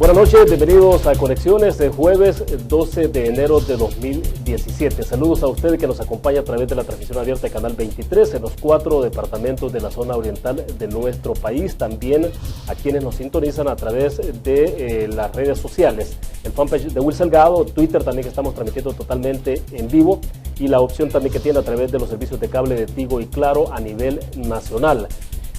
Buenas noches, bienvenidos a Conexiones de jueves 12 de enero de 2017. Saludos a usted que nos acompaña a través de la transmisión abierta de Canal 23 en los 4 departamentos de la zona oriental de nuestro país. También a quienes nos sintonizan a través de las redes sociales. El fanpage de Will Salgado, Twitter también que estamos transmitiendo totalmente en vivo y la opción también que tiene a través de los servicios de cable de Tigo y Claro a nivel nacional.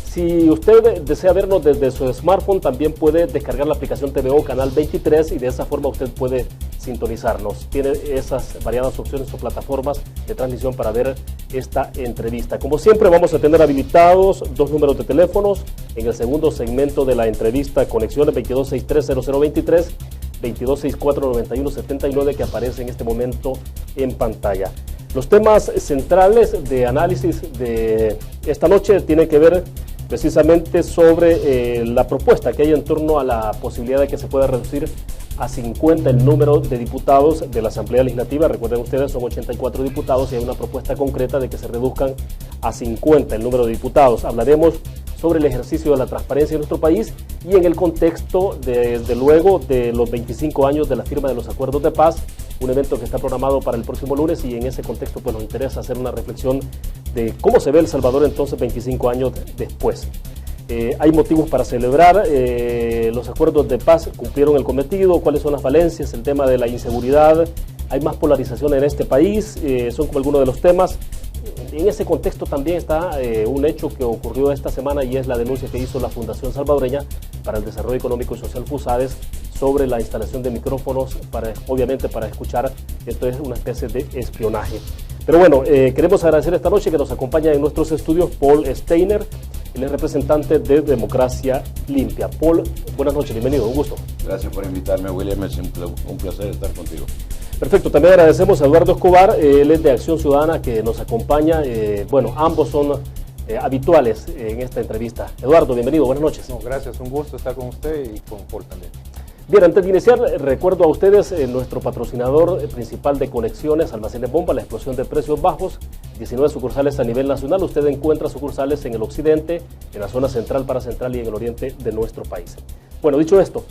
Si usted desea vernos desde su smartphone, también puede descargar la aplicación TVO Canal 23 y de esa forma usted puede sintonizarnos. Tiene esas variadas opciones o plataformas de transmisión para ver esta entrevista. Como siempre, vamos a tener habilitados dos números de teléfonos en el segundo segmento de la entrevista: Conexiones 22630023, 22649179, que aparece en este momento en pantalla. Los temas centrales de análisis de esta noche tienen que ver precisamente sobre la propuesta que hay en torno a la posibilidad de que se pueda reducir a 50 el número de diputados de la Asamblea Legislativa. Recuerden ustedes, son 84 diputados y hay una propuesta concreta de que se reduzcan a 50 el número de diputados. Hablaremos sobre el ejercicio de la transparencia en nuestro país y en el contexto, desde luego, de los 25 años de la firma de los acuerdos de paz, un evento que está programado para el próximo lunes, y en ese contexto pues nos interesa hacer una reflexión de cómo se ve El Salvador entonces 25 años después. Hay motivos para celebrar, los acuerdos de paz cumplieron el cometido, cuáles son las falencias, el tema de la inseguridad, hay más polarización en este país, son como algunos de los temas. En ese contexto también está un hecho que ocurrió esta semana y es la denuncia que hizo la Fundación Salvadoreña para el Desarrollo Económico y Social FUSADES sobre la instalación de micrófonos, obviamente para escuchar. Esto es una especie de espionaje. Pero bueno, queremos agradecer esta noche que nos acompaña en nuestros estudios Paul Steiner, él es representante de Democracia Limpia. Paul, buenas noches, bienvenido, un gusto. Gracias por invitarme, William, es un placer estar contigo. Perfecto, también agradecemos a Eduardo Escobar, él es de Acción Ciudadana, que nos acompaña. Bueno, ambos son habituales en esta entrevista. Eduardo, bienvenido, buenas noches. No, gracias, un gusto estar con usted y con Paul también. Bien, antes de iniciar, recuerdo a ustedes nuestro patrocinador principal de Conexiones, Almacenes Bomba, la explosión de precios bajos, 19 sucursales a nivel nacional. Usted encuentra sucursales en el occidente, en la zona central, paracentral y en el oriente de nuestro país. Bueno, dicho esto,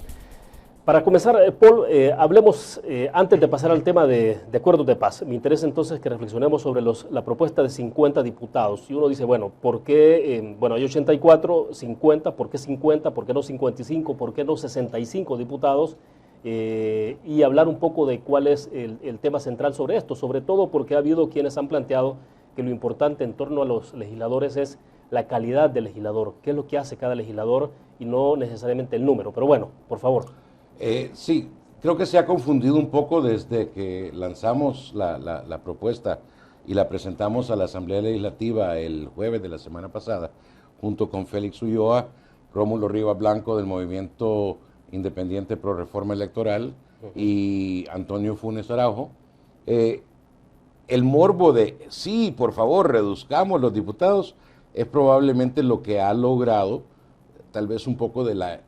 para comenzar, Paul, hablemos, antes de pasar al tema de acuerdos de paz, me interesa entonces que reflexionemos sobre la propuesta de 50 diputados. Y uno dice, bueno, ¿por qué? Bueno, hay 84, 50, ¿por qué 50? ¿Por qué no 55? ¿Por qué no 65 diputados? Y hablar un poco de cuál es el tema central sobre esto, sobre todo porque ha habido quienes han planteado que lo importante en torno a los legisladores es la calidad del legislador, qué es lo que hace cada legislador y no necesariamente el número. Pero bueno, por favor. Sí, creo que se ha confundido un poco desde que lanzamos la propuesta y la presentamos a la Asamblea Legislativa el jueves de la semana pasada, junto con Félix Ulloa, Rómulo Rivas Blanco del Movimiento Independiente Pro Reforma Electoral y Antonio Funes Araujo. El morbo de, sí, por favor, reduzcamos los diputados, es probablemente lo que ha logrado tal vez un poco de la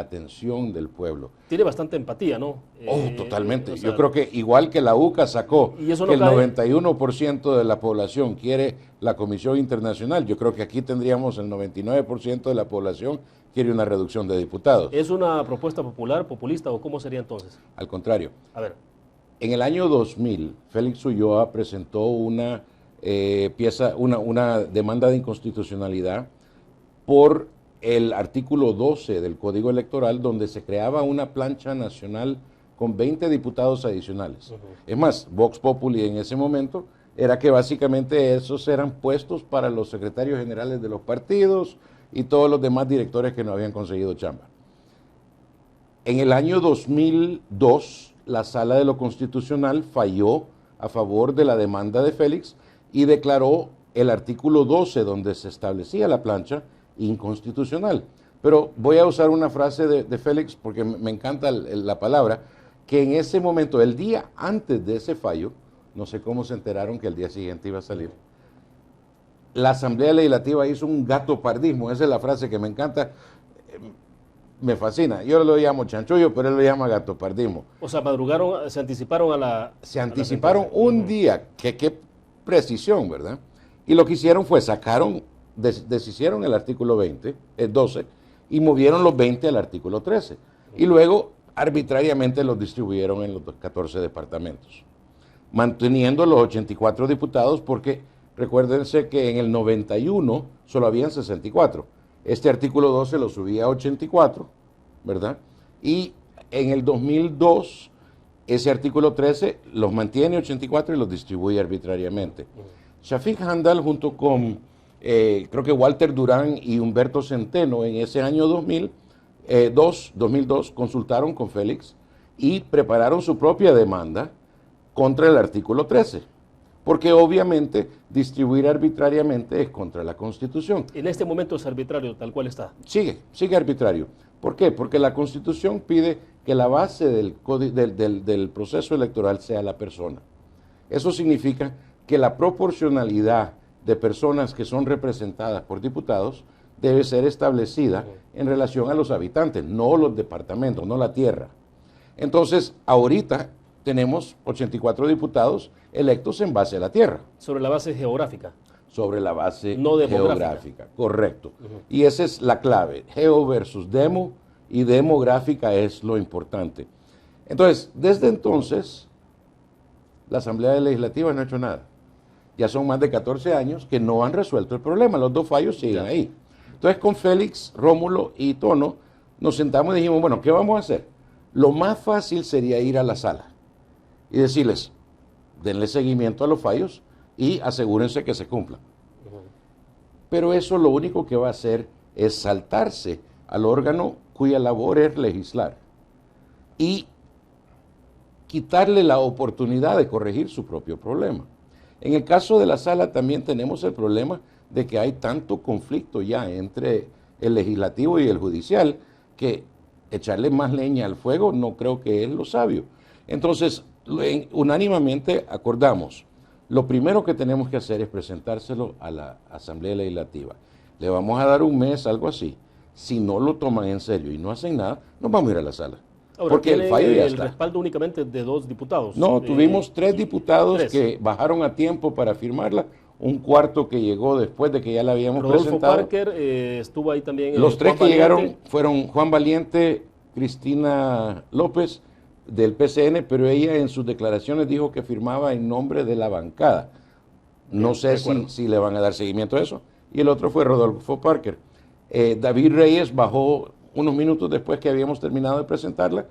atención del pueblo. Tiene bastante empatía, ¿no? Totalmente. O sea, yo creo que igual que la UCA sacó y eso que no el 91% de la población quiere la Comisión Internacional, yo creo que aquí tendríamos el 99% de la población quiere una reducción de diputados. ¿Es una propuesta popular, populista o cómo sería entonces? Al contrario. A ver. En el año 2000, Félix Ulloa presentó una demanda de inconstitucionalidad por el artículo 12 del Código Electoral, donde se creaba una plancha nacional con 20 diputados adicionales. Es más, Vox Populi en ese momento era que básicamente esos eran puestos para los secretarios generales de los partidos y todos los demás directores que no habían conseguido chamba. En el año 2002, la Sala de lo Constitucional falló a favor de la demanda de Félix y declaró el artículo 12, donde se establecía la plancha, inconstitucional. Pero voy a usar una frase de Félix porque me encanta la palabra, que en ese momento, el día antes de ese fallo, no sé cómo se enteraron que el día siguiente iba a salir, la Asamblea Legislativa hizo un gatopardismo, esa es la frase que me encanta, me fascina. Yo lo llamo chanchullo, pero él lo llama gatopardismo. O sea, madrugaron, se anticiparon a la... Se anticiparon un día, qué precisión, ¿verdad? Y lo que hicieron fue deshicieron el artículo 12 y movieron los 20 al artículo 13. y luego arbitrariamente los distribuyeron en los 14 departamentos, manteniendo los 84 diputados porque recuérdense que en el 91 solo habían 64. Este artículo 12 lo subía a 84, ¿verdad? Y en el 2002 ese artículo 13 los mantiene 84 y los distribuye arbitrariamente. Shafiq Handal junto con creo que Walter Durán y Humberto Centeno en ese año 2002 consultaron con Félix y prepararon su propia demanda contra el artículo 13, porque obviamente distribuir arbitrariamente es contra la Constitución. En este momento es arbitrario, tal cual está. Sigue arbitrario. ¿Por qué? Porque la Constitución pide que la base del proceso electoral sea la persona. Eso significa que la proporcionalidad de personas que son representadas por diputados debe ser establecida en relación a los habitantes, no los departamentos, no la tierra. Entonces, ahorita tenemos 84 diputados electos en base a la tierra. Sobre la base geográfica. Sobre la base no geográfica, correcto. Y esa es la clave, geo versus demo, y demográfica es lo importante. Entonces, desde entonces, la Asamblea Legislativa no ha hecho nada. Ya son más de 14 años que no han resuelto el problema, los dos fallos siguen ahí. Entonces, con Félix, Rómulo y Tono, nos sentamos y dijimos, bueno, ¿qué vamos a hacer? Lo más fácil sería ir a la sala y decirles, denle seguimiento a los fallos y asegúrense que se cumplan. Pero eso lo único que va a hacer es saltarse al órgano cuya labor es legislar y quitarle la oportunidad de corregir su propio problema. En el caso de la sala también tenemos el problema de que hay tanto conflicto ya entre el legislativo y el judicial que echarle más leña al fuego no creo que es lo sabio. Entonces, unánimemente acordamos, lo primero que tenemos que hacer es presentárselo a la Asamblea Legislativa. Le vamos a dar un mes, algo así. Si no lo toman en serio y no hacen nada, nos vamos a ir a la sala. Ahora, porque el fallo ya el está. respaldo únicamente de 2 diputados. No, tuvimos 3 diputados que bajaron a tiempo para firmarla, un cuarto que llegó después de que ya la habíamos Rodolfo presentado. Parker estuvo ahí también. Los 3 Juan que Valiente. llegaron fueron Juan Valiente, Cristina López del PCN, pero ella en sus declaraciones dijo que firmaba en nombre de la bancada. No sé si le van a dar seguimiento a eso. Y el otro fue Rodolfo Parker. David Reyes bajó unos minutos después que habíamos terminado de presentarla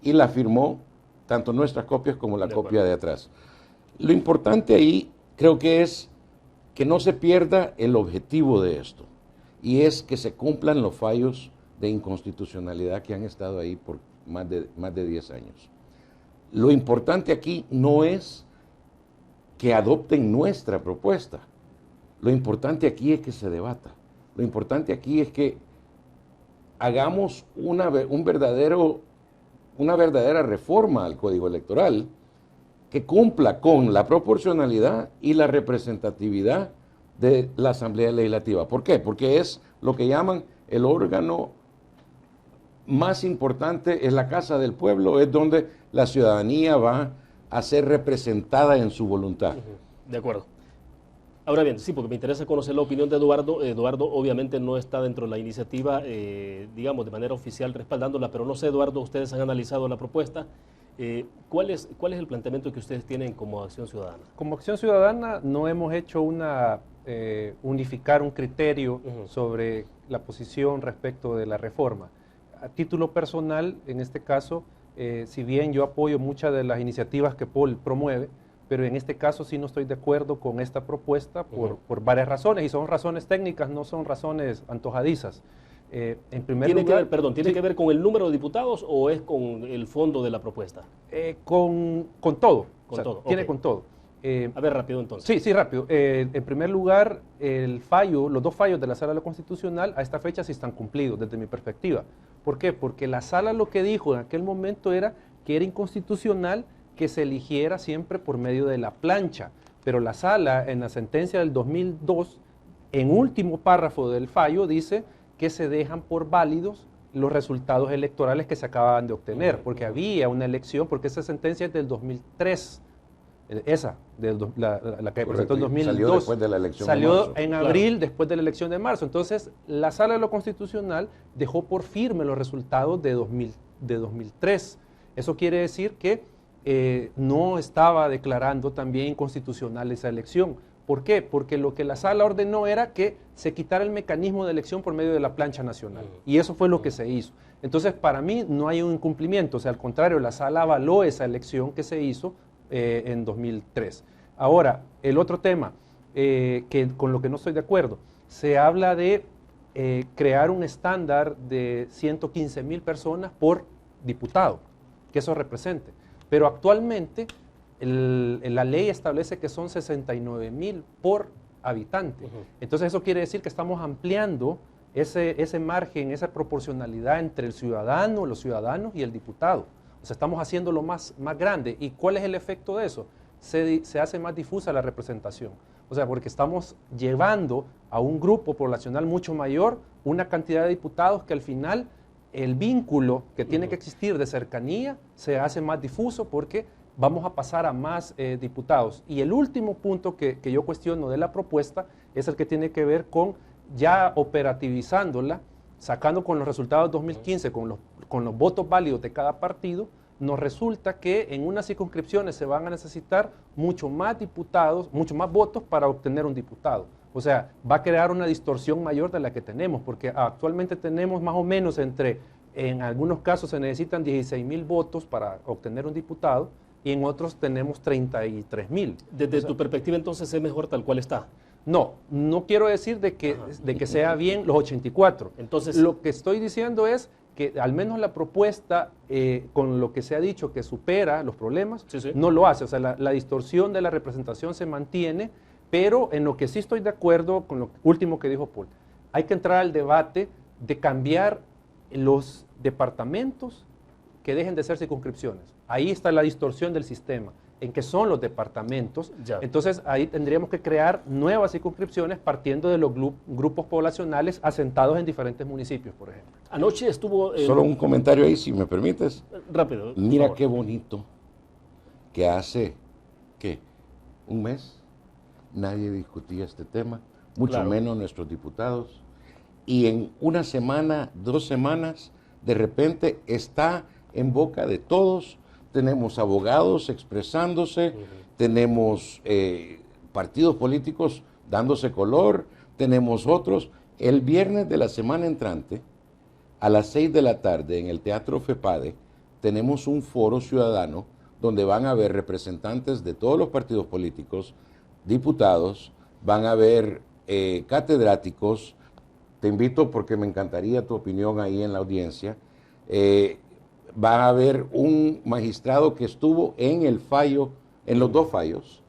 y la firmó tanto nuestras copias como la copia de atrás. Lo importante ahí creo que es que no se pierda el objetivo de esto y es que se cumplan los fallos de inconstitucionalidad que han estado ahí por más de 10 años. Lo importante aquí no es que adopten nuestra propuesta, lo importante aquí es que se debata, lo importante aquí es que hagamos una verdadera reforma al Código Electoral que cumpla con la proporcionalidad y la representatividad de la Asamblea Legislativa. ¿Por qué? Porque es lo que llaman el órgano más importante, es la Casa del Pueblo, es donde la ciudadanía va a ser representada en su voluntad. De acuerdo. Ahora bien, sí, porque me interesa conocer la opinión de Eduardo. Eduardo obviamente no está dentro de la iniciativa, digamos, de manera oficial respaldándola, pero no sé, Eduardo, ustedes han analizado la propuesta. ¿Cuál es el planteamiento que ustedes tienen como Acción Ciudadana? Como Acción Ciudadana no hemos hecho unificar un criterio sobre la posición respecto de la reforma. A título personal, en este caso, si bien yo apoyo muchas de las iniciativas que Paul promueve, pero en este caso sí no estoy de acuerdo con esta propuesta por varias razones, y son razones técnicas, no son razones antojadizas. En primer lugar, ¿Tiene que ver con el número de diputados o es con el fondo de la propuesta? Con todo. Tiene con todo. A ver, rápido entonces. Sí, rápido. En primer lugar, los 2 fallos de la Sala Constitucional a esta fecha sí están cumplidos desde mi perspectiva. ¿Por qué? Porque la Sala lo que dijo en aquel momento era que era inconstitucional que se eligiera siempre por medio de la plancha. Pero la Sala, en la sentencia del 2002, en último párrafo del fallo, dice que se dejan por válidos los resultados electorales que se acababan de obtener, porque había una elección, porque esa sentencia es del 2003, esa, la que presentó en 2002. Salió después de la elección de Salió marzo. en abril, después de la elección de marzo. Entonces, la Sala de lo Constitucional dejó por firme los resultados de 2003. Eso quiere decir que no estaba declarando también inconstitucional esa elección. ¿Por qué? Porque lo que la Sala ordenó era que se quitara el mecanismo de elección por medio de la plancha nacional. Y eso fue lo que se hizo. Entonces, para mí no hay un incumplimiento. O sea, al contrario, la Sala avaló esa elección que se hizo en 2003. Ahora, el otro tema con lo que no estoy de acuerdo, se habla de crear un estándar de 115,000 personas por diputado, que eso represente. Pero actualmente la ley establece que son 69,000 por habitante. Entonces eso quiere decir que estamos ampliando ese margen, esa proporcionalidad entre el ciudadano, los ciudadanos y el diputado. O sea, estamos haciéndolo más grande. ¿Y cuál es el efecto de eso? Se hace más difusa la representación. O sea, porque estamos llevando a un grupo poblacional mucho mayor una cantidad de diputados que al final el vínculo que tiene que existir de cercanía se hace más difuso porque vamos a pasar a más diputados. Y el último punto que yo cuestiono de la propuesta es el que tiene que ver con ya operativizándola, sacando con los resultados de 2015, con los votos válidos de cada partido, nos resulta que en unas circunscripciones se van a necesitar mucho más diputados, mucho más votos para obtener un diputado. O sea, va a crear una distorsión mayor de la que tenemos, porque actualmente tenemos más o menos en algunos casos se necesitan 16,000 votos para obtener un diputado y en otros tenemos 33,000. Desde tu perspectiva, entonces, ¿es mejor tal cual está? No quiero decir de que sea bien los 84. Entonces, lo que estoy diciendo es que al menos la propuesta, con lo que se ha dicho que supera los problemas, no lo hace. O sea, la distorsión de la representación se mantiene, pero en lo que sí estoy de acuerdo con lo último que dijo Paul, hay que entrar al debate de cambiar los departamentos que dejen de ser circunscripciones. Ahí está la distorsión del sistema, en que son los departamentos. Ya. Entonces ahí tendríamos que crear nuevas circunscripciones partiendo de los grupos poblacionales asentados en diferentes municipios, por ejemplo. Anoche estuvo... Solo un comentario ahí, si me permites. Rápido. Mira qué bonito que hace, ¿qué? ¿Un mes? Nadie discutía este tema, mucho menos nuestros diputados. Y en una semana, 2 semanas, de repente está en boca de todos. Tenemos abogados expresándose, tenemos partidos políticos dándose color, tenemos otros. El viernes de la semana entrante, a las 6 de la tarde, en el Teatro FEPADE, tenemos un foro ciudadano donde van a haber representantes de todos los partidos políticos, diputados, van a haber catedráticos. Te invito porque me encantaría tu opinión ahí en la audiencia. Va a haber un magistrado que estuvo en el fallo, en los 2 fallos,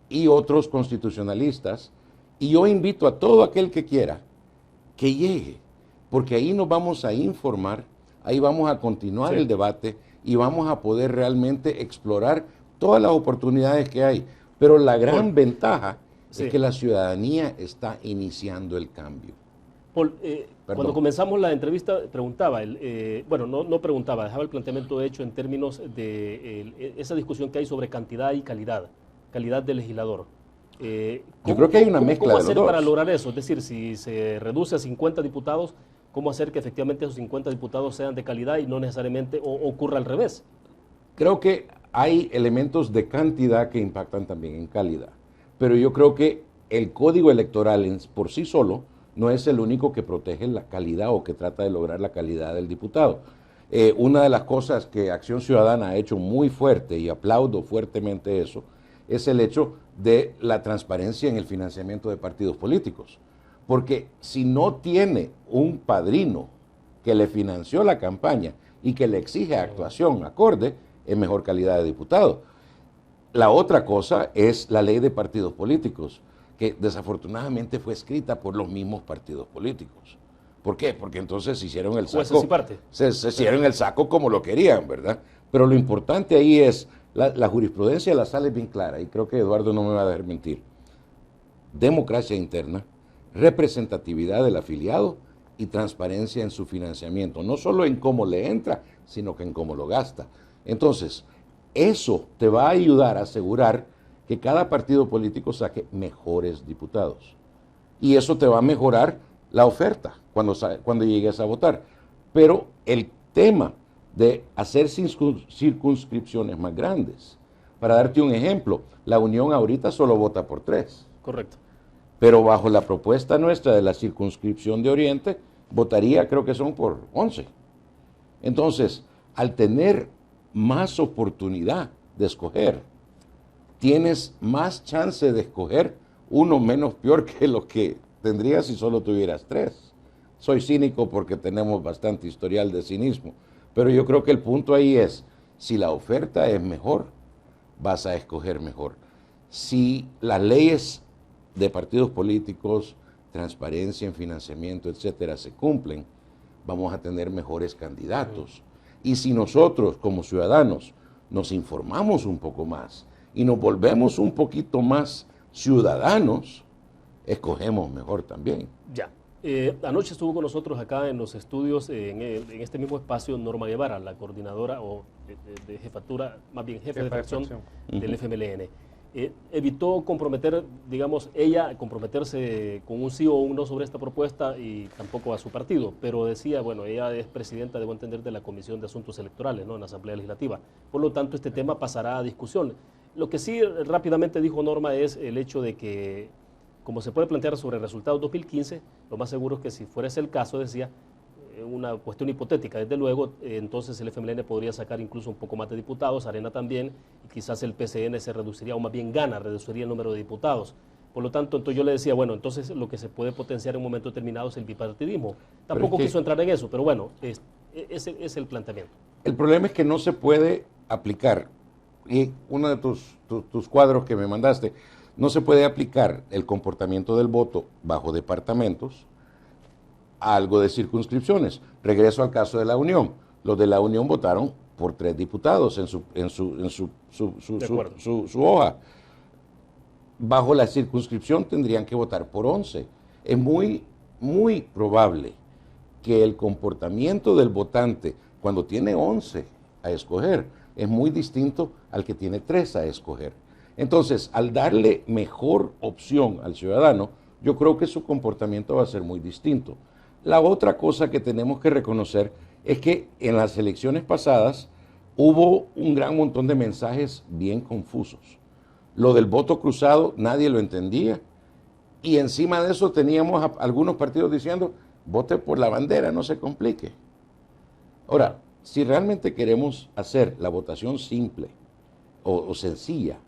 y otros constitucionalistas. Y yo invito a todo aquel que quiera que llegue, porque ahí nos vamos a informar, ahí vamos a continuar el debate y vamos a poder realmente explorar todas las oportunidades que hay. Pero la gran ventaja es que la ciudadanía está iniciando el cambio. Paul, cuando comenzamos la entrevista preguntaba, no preguntaba, dejaba el planteamiento hecho en términos de esa discusión que hay sobre cantidad y calidad de legislador. Yo creo que hay una mezcla de los dos. ¿Cómo hacer para lograr eso? Es decir, si se reduce a 50 diputados, ¿cómo hacer que efectivamente esos 50 diputados sean de calidad y no necesariamente ocurra al revés? Creo que hay elementos de cantidad que impactan también en calidad, pero yo creo que el código electoral por sí solo no es el único que protege la calidad o que trata de lograr la calidad del diputado. Una de las cosas que Acción Ciudadana ha hecho muy fuerte, y aplaudo fuertemente eso, es el hecho de la transparencia en el financiamiento de partidos políticos. Porque si no tiene un padrino que le financió la campaña y que le exige actuación acorde, es mejor calidad de diputado. La otra cosa es la ley de partidos políticos, que desafortunadamente fue escrita por los mismos partidos políticos. ¿Por qué? Porque entonces se hicieron el saco, se hicieron el saco como lo querían, ¿verdad? Pero lo importante ahí es, la jurisprudencia de la sala es bien clara, y creo que Eduardo no me va a dejar mentir. Democracia interna, representatividad del afiliado y transparencia en su financiamiento, no solo en cómo le entra, sino que en cómo lo gasta. Entonces, eso te va a ayudar a asegurar que cada partido político saque mejores diputados. Y eso te va a mejorar la oferta cuando llegues a votar. Pero el tema de hacer circunscripciones más grandes, para darte un ejemplo, la Unión ahorita solo vota por 3. Correcto. Pero bajo la propuesta nuestra de la circunscripción de Oriente, votaría, creo que son por 11. Entonces, al tener más oportunidad de escoger, tienes más chance de escoger uno menos peor que lo que tendrías si solo tuvieras 3. Soy cínico porque tenemos bastante historial de cinismo, pero yo creo que el punto ahí es, si la oferta es mejor, vas a escoger mejor. Si las leyes de partidos políticos, transparencia en financiamiento, etcétera, se cumplen, vamos a tener mejores candidatos. Y si nosotros, como ciudadanos, nos informamos un poco más y nos volvemos un poquito más ciudadanos, escogemos mejor también. Ya. Anoche estuvo con nosotros acá en los estudios, en este mismo espacio, Norma Guevara, la coordinadora o de jefatura, más bien jefe de fracción del FMLN. Evitó comprometer, digamos, comprometerse con un sí o un no sobre esta propuesta y tampoco a su partido, pero decía, bueno, ella es presidenta, debo entender, de la Comisión de Asuntos Electorales, ¿no?, en la Asamblea Legislativa. Por lo tanto, este tema pasará a discusión. Lo que sí rápidamente dijo Norma es el hecho de que, como se puede plantear sobre el resultado 2015, lo más seguro es que si fuera ese el caso, decía, una cuestión hipotética, desde luego, entonces el FMLN podría sacar incluso un poco más de diputados, Arena también, y quizás el PCN se reduciría, o más bien reduciría el número de diputados. Por lo tanto, entonces yo le decía, bueno, entonces lo que se puede potenciar en un momento determinado es el bipartidismo. Tampoco quiso entrar en eso, pero bueno, ese es el planteamiento. El problema es que no se puede aplicar, y uno de tus cuadros que me mandaste, no se puede aplicar el comportamiento del voto bajo departamentos a algo de circunscripciones. Regreso al caso de la Unión. Los de la Unión votaron por 3 diputados en su hoja. Bajo la circunscripción tendrían que votar por 11. Es muy, muy probable que el comportamiento del votante cuando tiene 11 a escoger es muy distinto al que tiene 3 a escoger. Entonces, al darle mejor opción al ciudadano, yo creo que su comportamiento va a ser muy distinto. La otra cosa que tenemos que reconocer es que en las elecciones pasadas hubo un gran montón de mensajes bien confusos. Lo del voto cruzado nadie lo entendía y encima de eso teníamos a algunos partidos diciendo, vote por la bandera, no se complique. Ahora, si realmente queremos hacer la votación simple o sencilla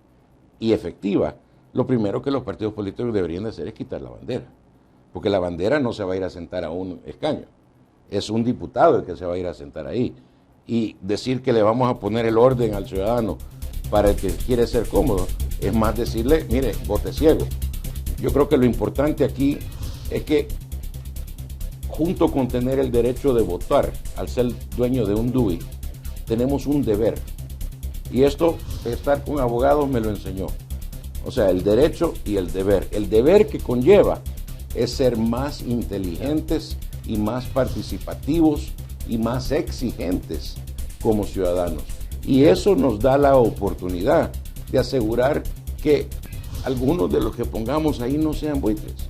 y efectiva, lo primero que los partidos políticos deberían de hacer es quitar la bandera. Porque la bandera no se va a ir a sentar a un escaño. Es un diputado el que se va a ir a sentar ahí. Y decir que le vamos a poner el orden al ciudadano para el que quiere ser cómodo, es más decirle, mire, vote ciego. Yo creo que lo importante aquí es que, junto con tener el derecho de votar, al ser dueño de un DUI, tenemos un deber. Y esto, estar con abogados me lo enseñó. O sea, el derecho y el deber. El deber que conlleva es ser más inteligentes y más participativos y más exigentes como ciudadanos. Y eso nos da la oportunidad de asegurar que algunos de los que pongamos ahí no sean buitres.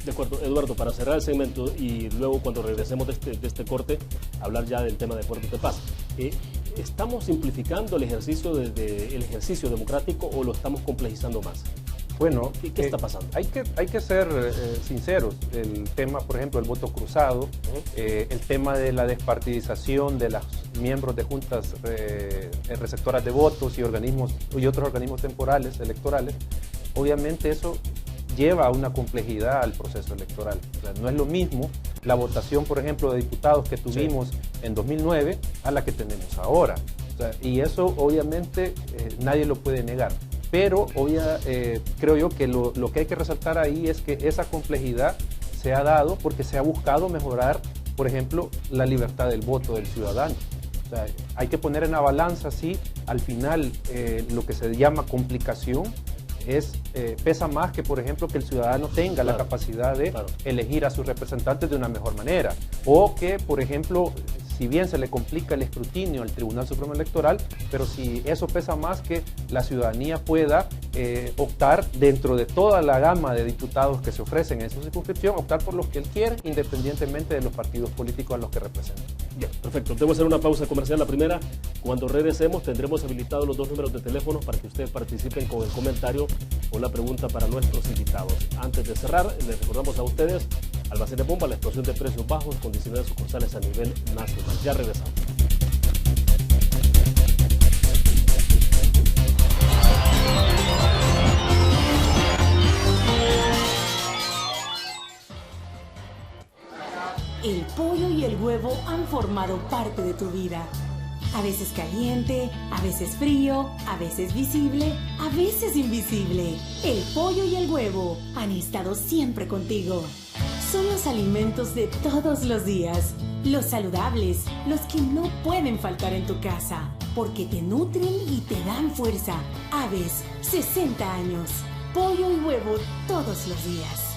De acuerdo, Eduardo, para cerrar el segmento y luego cuando regresemos de este corte, hablar ya del tema de acuerdos de paz. ¿Estamos simplificando el ejercicio democrático o lo estamos complejizando más? Bueno, ¿Qué está pasando? Hay que ser sinceros. El tema, por ejemplo, del voto cruzado, el tema de la despartidización de los miembros de juntas receptoras de votos y otros organismos temporales, electorales, obviamente eso lleva a una complejidad al proceso electoral. O sea, no es lo mismo la votación, por ejemplo, de diputados que tuvimos en 2009 a la que tenemos ahora. O sea, y eso obviamente nadie lo puede negar. Pero creo yo que lo que hay que resaltar ahí es que esa complejidad se ha dado porque se ha buscado mejorar, por ejemplo, la libertad del voto del ciudadano. O sea, hay que poner en la balanza si al final lo que se llama complicación pesa más que, por ejemplo, que el ciudadano tenga la capacidad de elegir a sus representantes de una mejor manera. O que, por ejemplo, si bien se le complica el escrutinio al Tribunal Supremo Electoral, pero si eso pesa más que la ciudadanía pueda optar dentro de toda la gama de diputados que se ofrecen en esa circunscripción, optar por los que él quiere, independientemente de los partidos políticos a los que representa. Bien, perfecto. Debo hacer una pausa comercial. La primera, cuando regresemos tendremos habilitados los 2 números de teléfono para que ustedes participen con el comentario o la pregunta para nuestros invitados. Antes de cerrar, les recordamos a ustedes, Almacén de Bomba, la explosión de precios bajos con 19 sucursales a nivel nacional. Ya regresamos. El pollo y el huevo han formado parte de tu vida. A veces caliente, a veces frío, a veces visible, a veces invisible. El pollo y el huevo han estado siempre contigo. Son los alimentos de todos los días, los saludables, los que no pueden faltar en tu casa, porque te nutren y te dan fuerza. Aves, 60 años. Pollo y huevo todos los días.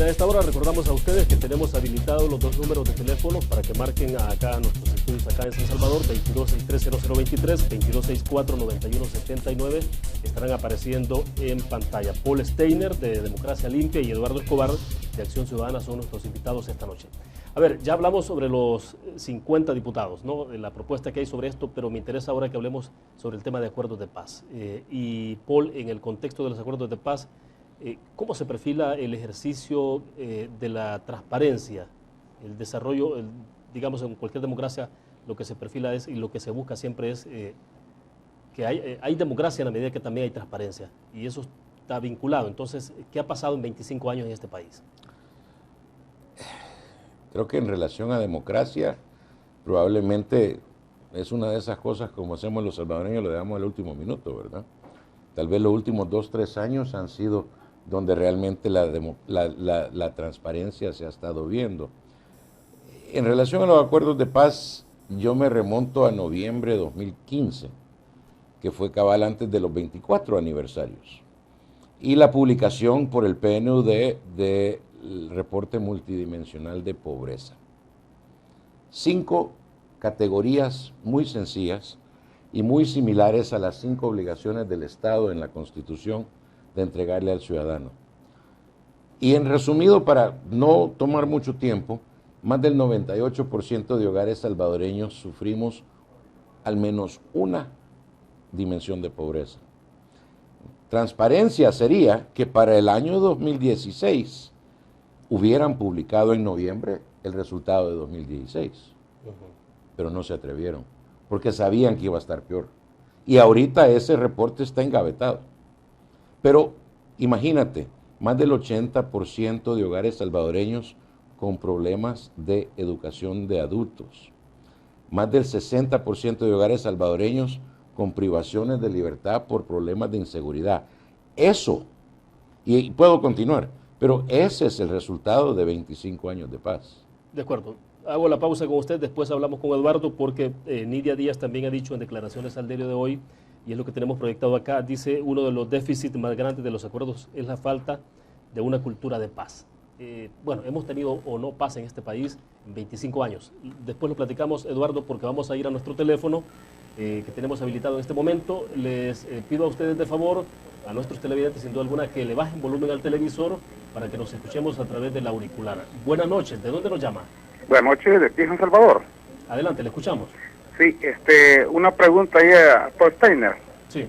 A esta hora recordamos a ustedes que tenemos habilitados los 2 números de teléfono para que marquen acá a nuestros estudios acá en San Salvador, 22630023, 2264-9179, estarán apareciendo en pantalla. Paul Steiner de Democracia Limpia y Eduardo Escobar de Acción Ciudadana son nuestros invitados esta noche. A ver, ya hablamos sobre los 50 diputados, ¿no? La propuesta que hay sobre esto, pero me interesa ahora que hablemos sobre el tema de acuerdos de paz. Y Paul, en el contexto de los acuerdos de paz, ¿cómo se perfila el ejercicio de la transparencia, el desarrollo, digamos, en cualquier democracia lo que se perfila es y lo que se busca siempre es que hay democracia en la medida que también hay transparencia y eso está vinculado? Entonces, ¿qué ha pasado en 25 años en este país? Creo que en relación a democracia, probablemente es una de esas cosas como hacemos los salvadoreños, lo dejamos al último minuto, ¿verdad? Tal vez los últimos 2 o 3 años han sido donde realmente la transparencia se ha estado viendo. En relación a los acuerdos de paz, yo me remonto a noviembre de 2015, que fue cabal antes de los 24 aniversarios, y la publicación por el PNUD del reporte multidimensional de pobreza. 5 categorías muy sencillas y muy similares a las 5 obligaciones del Estado en la Constitución de entregarle al ciudadano. Y en resumido, para no tomar mucho tiempo, más del 98% de hogares salvadoreños sufrimos al menos una dimensión de pobreza. Transparencia sería que para el año 2016 hubieran publicado en noviembre el resultado de 2016, pero no se atrevieron, porque sabían que iba a estar peor. Y ahorita ese reporte está engavetado. Pero imagínate, más del 80% de hogares salvadoreños con problemas de educación de adultos. Más del 60% de hogares salvadoreños con privaciones de libertad por problemas de inseguridad. Eso, y puedo continuar, pero ese es el resultado de 25 años de paz. De acuerdo. Hago la pausa con usted, después hablamos con Eduardo, porque Nidia Díaz también ha dicho en declaraciones al diario de hoy, y es lo que tenemos proyectado acá, dice, uno de los déficits más grandes de los acuerdos es la falta de una cultura de paz. Bueno, hemos tenido o no paz en este país en 25 años. Después lo platicamos, Eduardo, porque vamos a ir a nuestro teléfono que tenemos habilitado en este momento. Les pido a ustedes de favor, a nuestros televidentes sin duda alguna, que le bajen volumen al televisor para que nos escuchemos a través del auricular. Buenas noches, ¿de dónde nos llama? Buenas noches, de aquí en San Salvador. Adelante, le escuchamos. Sí, una pregunta ahí a Paul Steiner. Sí.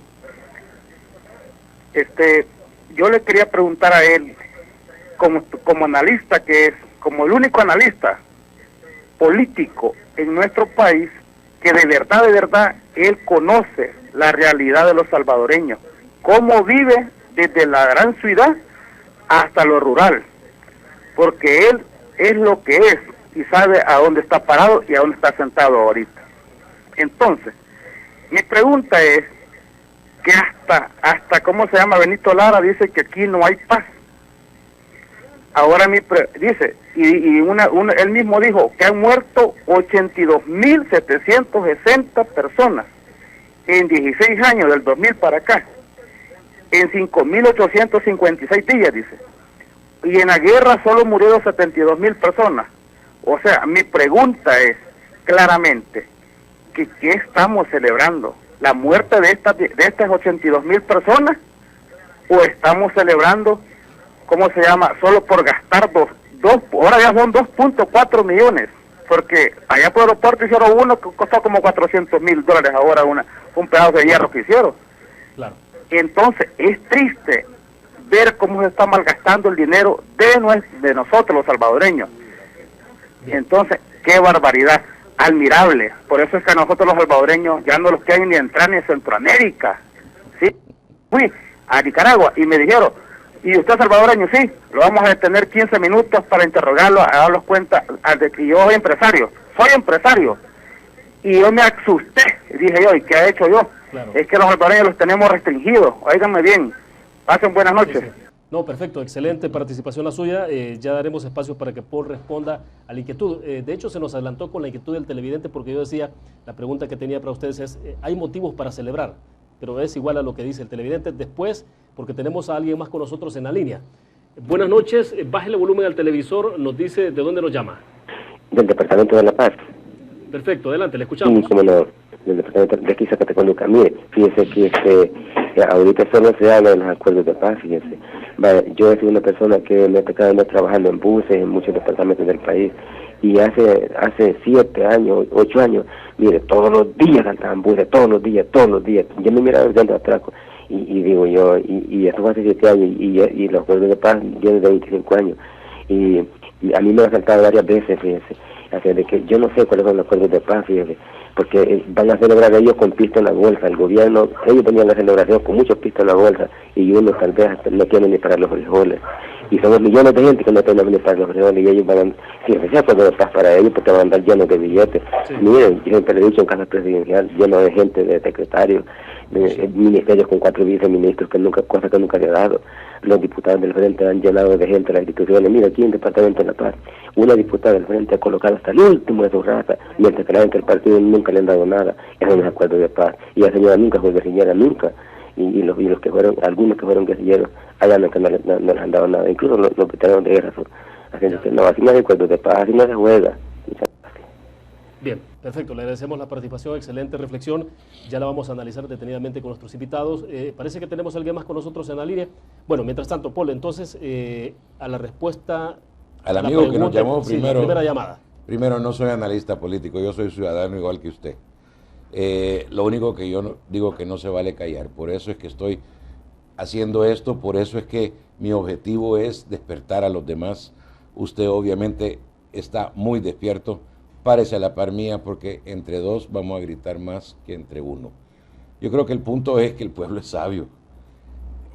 Yo le quería preguntar a él, como analista que es, como el único analista político en nuestro país, que de verdad, él conoce la realidad de los salvadoreños, cómo vive desde la gran ciudad hasta lo rural, porque él es lo que es y sabe a dónde está parado y a dónde está sentado ahorita. Entonces, mi pregunta es que hasta ¿cómo se llama? Benito Lara dice que aquí no hay paz. Ahora dice, él mismo dijo que han muerto 82.760 personas en 16 años, del 2000 para acá, en 5.856 días, dice. Y en la guerra solo murieron 72.000 personas. O sea, mi pregunta es, claramente, ¿qué estamos celebrando? ¿La muerte de estas 82.000 personas? ¿O estamos celebrando, ¿cómo se llama? Solo por gastar ahora ya son 2.4 millones, porque allá por el aeropuerto hicieron uno que costó como $400,000 ahora un pedazo de hierro que hicieron. Claro. Entonces, es triste ver cómo se está malgastando el dinero de nosotros los salvadoreños. Bien. Entonces, qué barbaridad, admirable. Por eso es que a nosotros los salvadoreños ya no los quieren ni entrar ni en Centroamérica. ¿Sí? Fui a Nicaragua y me dijeron, ¿y usted es salvadoreño? Sí, lo vamos a detener 15 minutos para interrogarlo, a darnos cuenta de que yo soy empresario. Y yo me asusté, dije yo, ¿y qué he hecho yo? Claro. Es que los salvadoreños los tenemos restringidos. Óiganme bien, pasen buenas noches. Sí, sí. No, perfecto, excelente participación la suya. Ya daremos espacio para que Paul responda a la inquietud. De hecho, se nos adelantó con la inquietud del televidente, porque yo decía, la pregunta que tenía para ustedes es, ¿hay motivos para celebrar? Pero es igual a lo que dice el televidente después, porque tenemos a alguien más con nosotros en la línea. Buenas noches, bájele volumen al televisor, nos dice de dónde nos llama. Del Departamento de la Paz. Perfecto, adelante, le escuchamos. Sí, como no, del Departamento de aquí, Zacateconuca. Mire, fíjese que ahorita solo se habla de los acuerdos de paz, fíjese. Yo soy una persona que me ha tocado andar trabajando en buses en muchos departamentos del país, y hace 7 años, 8 años, mire, todos los días saltaban buses, todos los días. Yo me miraba dando atraco, y digo yo, y esto fue hace 7 años, y los acuerdos de paz vienen de 25 años, y a mí me han saltado varias veces, fíjese. Así de que yo no sé cuáles son los acuerdos de paz, fíjese, porque van a celebrar ellos con pista en la bolsa. El gobierno, ellos venían a la celebración con muchos pistas en la bolsa, y uno tal vez hasta no tiene ni para los frijoles. Y somos millones de gente que no tienen ni para los frijoles, y ellos van a, si ese acuerdo de paz para ellos, porque van a andar llenos de billetes. Sí. Miren, yo siempre le he dicho en casa presidencial, lleno de gente, de secretarios, de ministerios con 4 viceministros, cosa que nunca le ha dado. Los diputados del Frente han llenado de gente las instituciones. Mira, aquí en el Departamento de la Paz, una diputada del Frente ha colocado hasta el último de su raza, mientras que la gente del partido nunca le han dado nada. Esos son los acuerdos de paz. Y la señora nunca fue guerrillera, nunca. Y los que fueron, algunos que fueron guerrilleros, allá no les han dado nada. Incluso los veteranos de guerra. Haciendo que no, así no hay acuerdos de paz, así no se juega. Bien, perfecto, le agradecemos la participación, excelente reflexión, ya la vamos a analizar detenidamente con nuestros invitados. Parece que tenemos a alguien más con nosotros en la línea. Bueno, mientras tanto, Paul, entonces, a la respuesta... Al amigo que nos llamó sí, primero, la primera llamada. Primero, no soy analista político, yo soy ciudadano igual que usted. Lo único que yo digo que no se vale callar, por eso es que estoy haciendo esto, por eso es que mi objetivo es despertar a los demás. Usted obviamente está muy despierto, párese a la par mía, porque entre dos vamos a gritar más que entre uno. Yo creo que el punto es que el pueblo es sabio.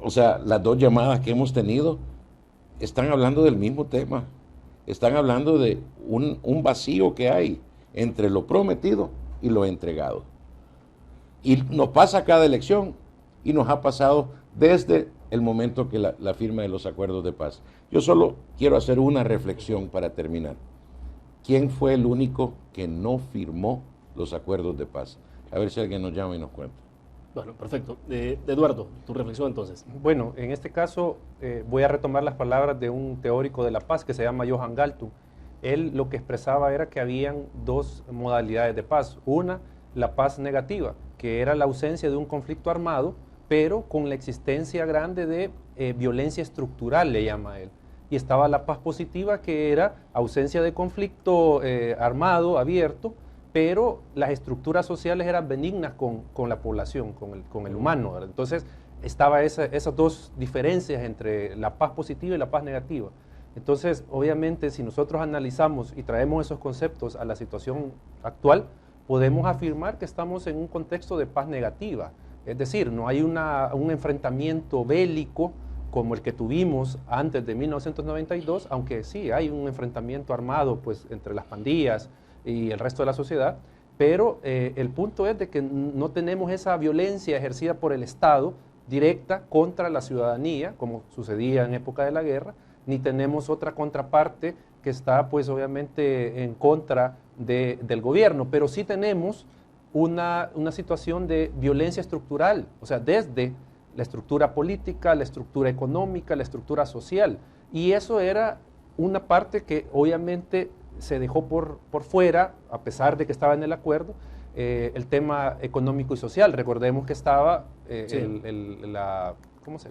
o sea, las dos llamadas que hemos tenido están hablando del mismo tema. Están hablando de un vacío que hay entre lo prometido y lo entregado. Y nos pasa cada elección, y nos ha pasado desde el momento que la firma de los acuerdos de paz. Yo solo quiero hacer una reflexión para terminar. ¿Quién fue el único que no firmó los acuerdos de paz? A ver si alguien nos llama y nos cuenta. Bueno, perfecto. Eduardo, tu reflexión entonces. Bueno, en este caso voy a retomar las palabras de un teórico de la paz que se llama Johan Galtung. Él lo que expresaba era que habían dos modalidades de paz. Una, la paz negativa, que era la ausencia de un conflicto armado, pero con la existencia grande de violencia estructural, le llama él. Y estaba la paz positiva, que era ausencia de conflicto armado, abierto, pero las estructuras sociales eran benignas con la población, con el humano, ¿verdad? Entonces, estaba esas dos diferencias entre la paz positiva y la paz negativa. Entonces, obviamente, si nosotros analizamos y traemos esos conceptos a la situación actual, podemos afirmar que estamos en un contexto de paz negativa. Es decir, no hay un enfrentamiento bélico como el que tuvimos antes de 1992, aunque sí hay un enfrentamiento armado pues, entre las pandillas y el resto de la sociedad, pero el punto es de que no tenemos esa violencia ejercida por el Estado directa contra la ciudadanía, como sucedía en época de la guerra, ni tenemos otra contraparte que está pues obviamente en contra del gobierno, pero sí tenemos una situación de violencia estructural, o sea, desde la estructura política, la estructura económica, la estructura social, y eso era una parte que obviamente se dejó por fuera, a pesar de que estaba en el acuerdo, el tema económico y social. Recordemos que estaba el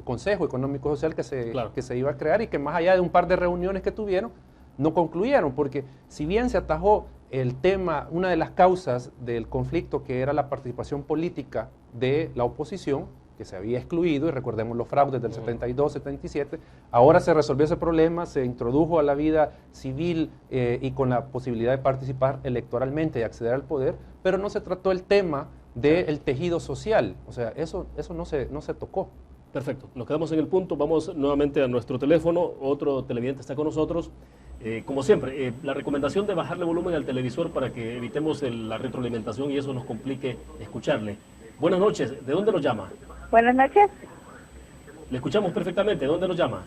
Consejo Económico y Social que se iba a crear y que más allá de un par de reuniones que tuvieron, no concluyeron, porque si bien se atajó el tema, una de las causas del conflicto, que era la participación política de la oposición, que se había excluido, y recordemos los fraudes del 72, 77, ahora se resolvió ese problema, se introdujo a la vida civil y con la posibilidad de participar electoralmente y acceder al poder, pero no se trató el tema del tejido social, o sea, eso no se tocó. Perfecto, nos quedamos en el punto, vamos nuevamente a nuestro teléfono, otro televidente está con nosotros. Como siempre, la recomendación de bajarle volumen al televisor para que evitemos la retroalimentación y eso nos complique escucharle. Buenas noches, ¿de dónde nos llama? Buenas noches. Le escuchamos perfectamente, ¿de dónde nos llama?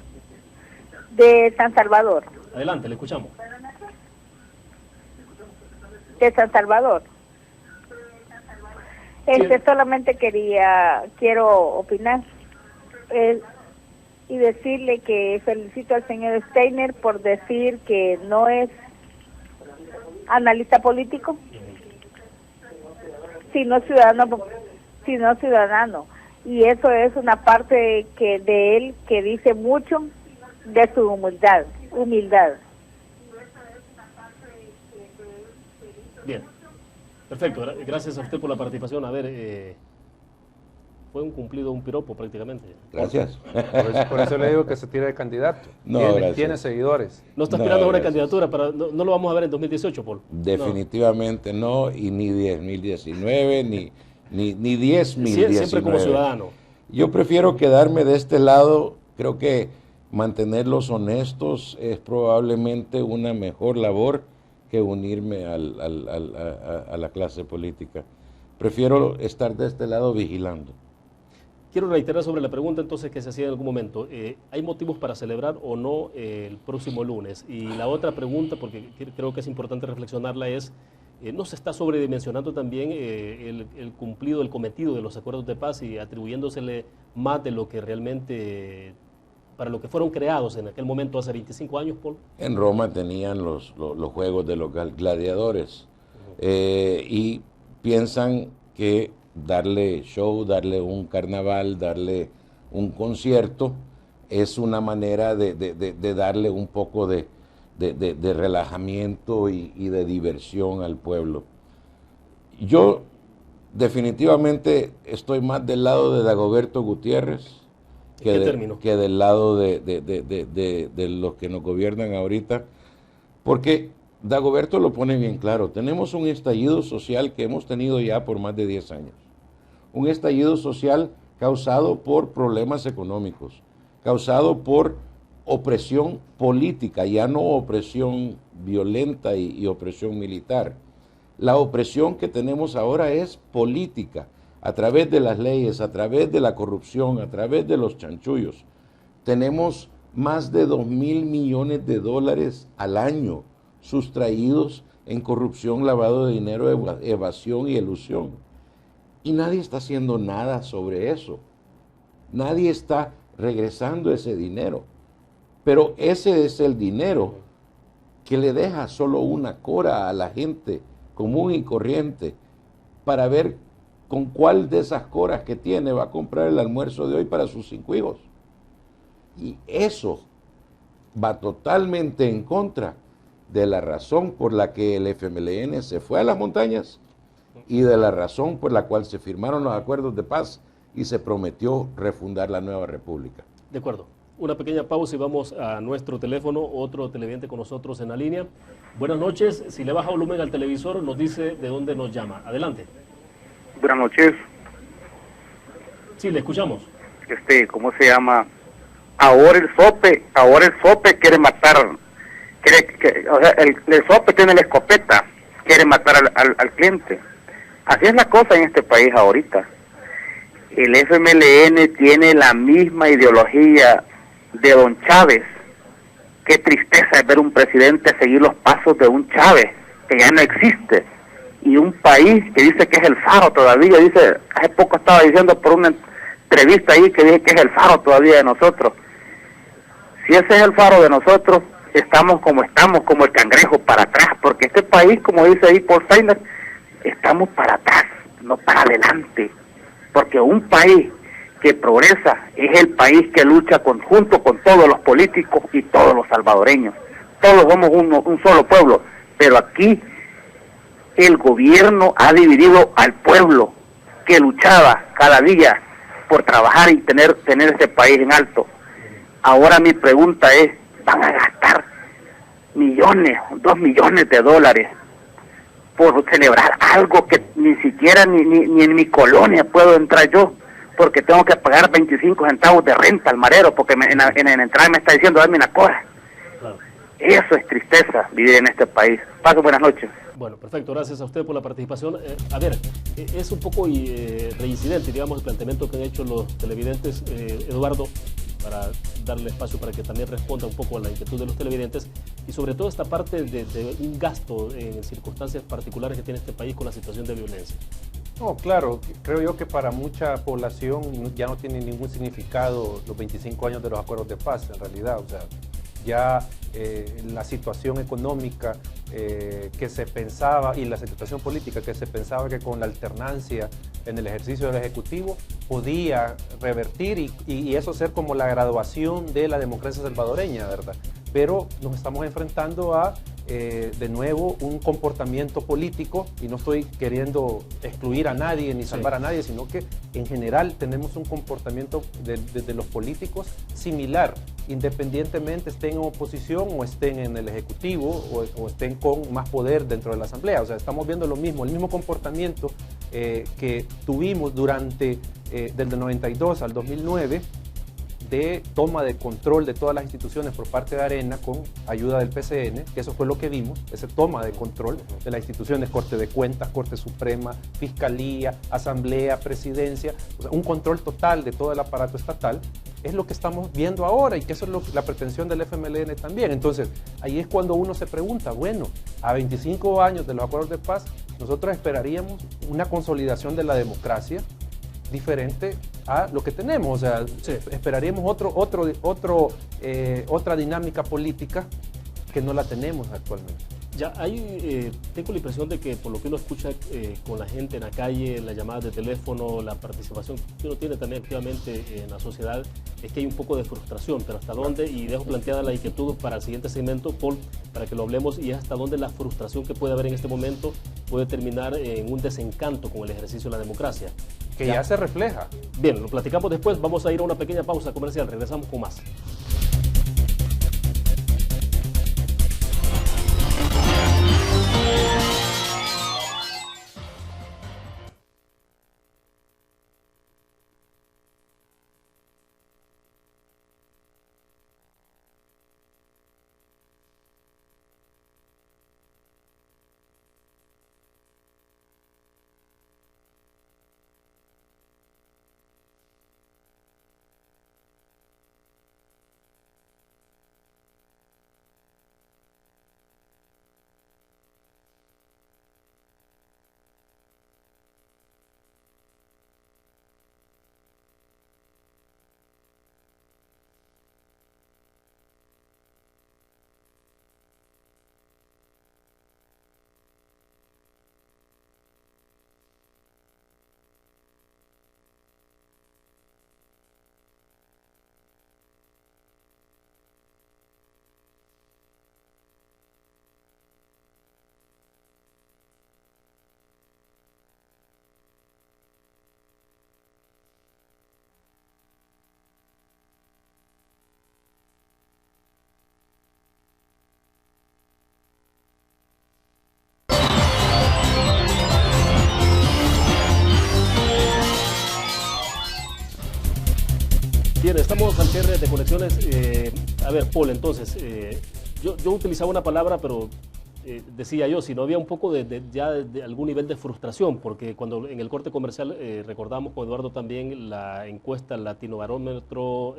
De San Salvador. Adelante, le escuchamos. De San Salvador. Solamente quiero opinar y decirle que felicito al señor Steiner por decir que no es analista político, sino ciudadano. Y eso es una parte de él que dice mucho de su humildad. Bien, perfecto, gracias a usted por la participación. A ver, fue un cumplido, un piropo prácticamente. Gracias. Por eso le digo que se tire de candidato. Tiene seguidores. No está aspirando a una candidatura, no lo vamos a ver en 2018, Paul. Definitivamente no, y ni 2019, ni 10.019. Siempre como ciudadano. Yo prefiero quedarme de este lado. Creo que mantenerlos honestos es probablemente una mejor labor que unirme a la clase política. Prefiero estar de este lado vigilando. Quiero reiterar sobre la pregunta entonces que se hacía en algún momento. ¿Hay motivos para celebrar o no el próximo lunes? Y la otra pregunta, porque creo que es importante reflexionarla, es ¿no se está sobredimensionando también el cumplido, el cometido de los acuerdos de paz y atribuyéndosele más de lo que realmente, para lo que fueron creados en aquel momento hace 25 años, Paul? En Roma tenían los juegos de los gladiadores y piensan que darle show, darle un carnaval, darle un concierto es una manera de darle un poco de relajamiento y de diversión al pueblo. Yo definitivamente estoy más del lado de Dagoberto Gutiérrez que del lado de los que nos gobiernan ahorita, porque Dagoberto lo pone bien claro. Tenemos un estallido social que hemos tenido ya por más de 10 años. Un estallido social causado por problemas económicos, causado por opresión política, ya no opresión violenta y opresión militar. La opresión que tenemos ahora es política, a través de las leyes, a través de la corrupción, a través de los chanchullos. Tenemos más de 2.000 millones de dólares al año sustraídos en corrupción, lavado de dinero, evasión y elusión. Y nadie está haciendo nada sobre eso. Nadie está regresando ese dinero. Pero ese es el dinero que le deja solo una cora a la gente común y corriente para ver con cuál de esas coras que tiene va a comprar el almuerzo de hoy para sus 5 hijos. Y eso va totalmente en contra de la razón por la que el FMLN se fue a las montañas y de la razón por la cual se firmaron los acuerdos de paz y se prometió refundar la nueva república. De acuerdo. Una pequeña pausa y vamos a nuestro teléfono, otro televidente con nosotros en la línea. Buenas noches, si le baja volumen al televisor nos dice de dónde nos llama. Adelante. Buenas noches. Sí, le escuchamos. ¿Cómo se llama? Ahora el SOPE quiere matar, el SOPE tiene la escopeta, quiere matar al cliente. Así es la cosa en este país ahorita. El FMLN tiene la misma ideología de don Chávez. Qué tristeza es ver un presidente seguir los pasos de un Chávez que ya no existe, y un país que dice que es el faro todavía. Dice, hace poco estaba diciendo por una entrevista ahí que dije que es el faro todavía de nosotros. Si ese es el faro de nosotros, estamos, como el cangrejo para atrás, porque este país, como dice ahí Paul Steiner, estamos para atrás, no para adelante, porque un país que progresa es el país que lucha junto con todos los políticos y todos los salvadoreños. Todos somos un solo pueblo, pero aquí el gobierno ha dividido al pueblo que luchaba cada día por trabajar y tener este país en alto. Ahora mi pregunta es, ¿van a gastar millones, 2 millones de dólares por celebrar algo que ni siquiera ni en mi colonia puedo entrar yo, porque tengo que pagar 25 centavos de renta al marero, porque en la entrada me está diciendo dame una cora? Claro. Eso es tristeza, vivir en este país. Paso, buenas noches. Bueno, perfecto, gracias a usted por la participación. A ver, es un poco reincidente, digamos, el planteamiento que han hecho los televidentes, Eduardo, para darle espacio para que también responda un poco a la inquietud de los televidentes, y sobre todo esta parte de un gasto en circunstancias particulares que tiene este país con la situación de violencia. No, claro, creo yo que para mucha población ya no tiene ningún significado los 25 años de los acuerdos de paz, en realidad. O sea, ya la situación económica que se pensaba y la situación política que se pensaba que con la alternancia en el ejercicio del Ejecutivo podía revertir y eso ser como la graduación de la democracia salvadoreña, ¿verdad? Pero nos estamos enfrentando a, de nuevo, un comportamiento político, y no estoy queriendo excluir a nadie ni salvar a nadie, sino que en general tenemos un comportamiento de los políticos similar, independientemente estén en oposición o estén en el Ejecutivo o estén con más poder dentro de la Asamblea. O sea, estamos viendo lo mismo, el mismo comportamiento que tuvimos durante del 92 al 2009, de toma de control de todas las instituciones por parte de Arena con ayuda del PCN, que eso fue lo que vimos, esa toma de control de las instituciones, Corte de Cuentas, Corte Suprema, Fiscalía, Asamblea, Presidencia, o sea, un control total de todo el aparato estatal, es lo que estamos viendo ahora, y que eso es la pretensión del FMLN también. Entonces, ahí es cuando uno se pregunta, bueno, a 25 años de los acuerdos de paz, nosotros esperaríamos una consolidación de la democracia diferente a lo que tenemos. O sea, esperaríamos otra dinámica política que no la tenemos actualmente. Ya tengo la impresión de que por lo que uno escucha con la gente en la calle, las llamadas de teléfono, la participación que uno tiene también activamente en la sociedad, es que hay un poco de frustración, pero hasta dónde, y dejo planteada la inquietud para el siguiente segmento, Paul, para que lo hablemos, y hasta dónde la frustración que puede haber en este momento puede terminar en un desencanto con el ejercicio de la democracia. Que ya se refleja. Bien, lo platicamos después, vamos a ir a una pequeña pausa comercial, regresamos con más. Bien, estamos al cierre de conexiones. A ver, Paul, entonces, yo utilizaba una palabra, pero decía yo, si no había un poco de algún nivel de frustración, porque cuando en el corte comercial recordamos con Eduardo también la encuesta Latinobarómetro,